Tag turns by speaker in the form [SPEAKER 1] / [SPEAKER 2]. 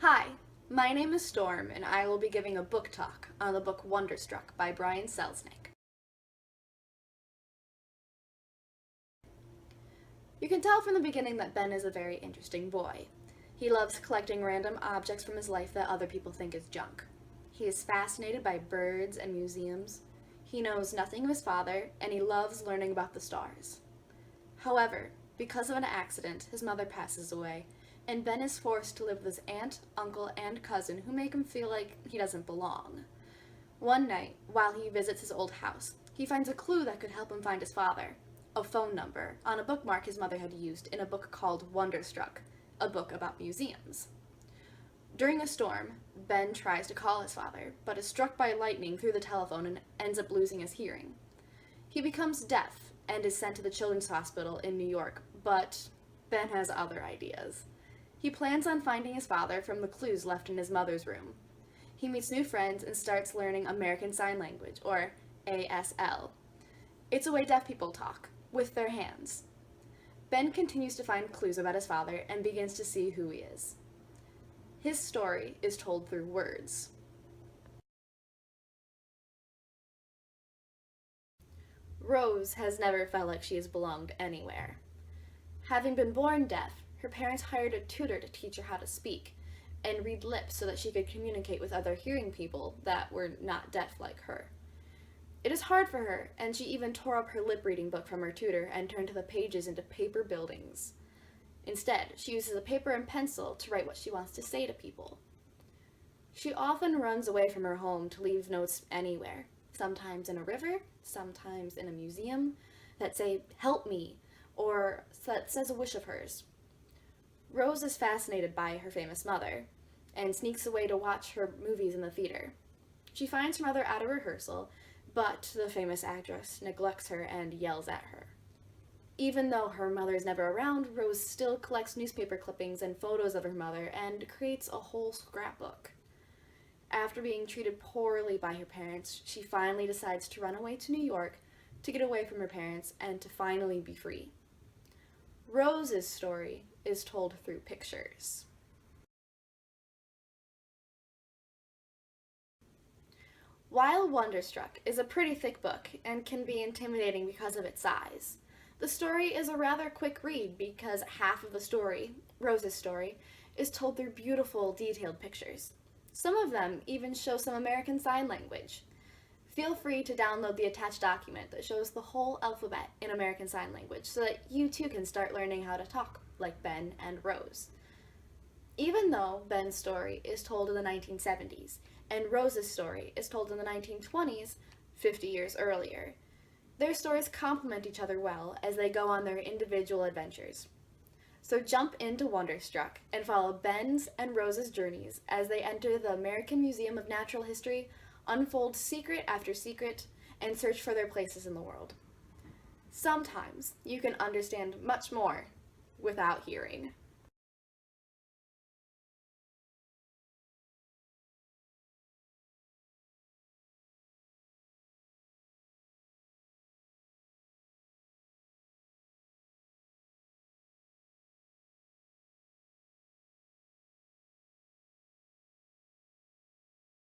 [SPEAKER 1] Hi, my name is Storm, and I will be giving a book talk on the book Wonderstruck by Selznick. You can tell from the beginning that Ben is a very interesting boy. He loves collecting random objects from his life that other people think is junk. He is fascinated by birds and museums. He knows nothing of his father, and he loves learning about the stars. However, because of an accident, his mother passes away, and Ben is forced to live with his aunt, uncle, and cousin who make him feel like he doesn't belong. One night, while he visits his old house, he finds a clue that could help him find his father, a phone number, on a bookmark his mother had used in a book called Wonderstruck, a book about museums. During a storm, Ben tries to call his father, but is struck by lightning through the telephone and ends up losing his hearing. He becomes deaf and is sent to the Children's Hospital in New York, but Ben has other ideas. He plans on finding his father from the clues left in his mother's room. He meets new friends and starts learning American Sign Language, or ASL. It's a way deaf people talk, with their hands. Ben continues to find clues about his father and begins to see who he is. His story is told through words. Rose has never felt like she has belonged anywhere. Having been born deaf, her parents hired a tutor to teach her how to speak and read lips so that she could communicate with other hearing people that were not deaf like her. It is hard for her, and she even tore up her lip reading book from her tutor and turned the pages into paper buildings. Instead, she uses a paper and pencil to write what she wants to say to people. She often runs away from her home to leave notes anywhere, sometimes in a river, sometimes in a museum, that say, "Help me," or that says a wish of hers. Rose is fascinated by her famous mother, and sneaks away to watch her movies in the theater. She finds her mother at a rehearsal, but the famous actress neglects her and yells at her. Even though her mother is never around, Rose still collects newspaper clippings and photos of her mother and creates a whole scrapbook. After being treated poorly by her parents, she finally decides to run away to New York to get away from her parents and to finally be free. Rose's story is told through pictures. While Wonderstruck is a pretty thick book and can be intimidating because of its size, the story is a rather quick read because half of the story, Rose's story, is told through beautiful, detailed pictures. Some of them even show some American Sign Language. Feel free to download the attached document that shows the whole alphabet in American Sign Language so that you too can start learning how to talk like Ben and Rose. Even though Ben's story is told in the 1970s and Rose's story is told in the 1920s, 50 years earlier, their stories complement each other well as they go on their individual adventures. So jump into Wonderstruck and follow Ben's and Rose's journeys as they enter the American Museum of Natural History, unfold secret after secret, and search for their places in the world. Sometimes you can understand much more without hearing.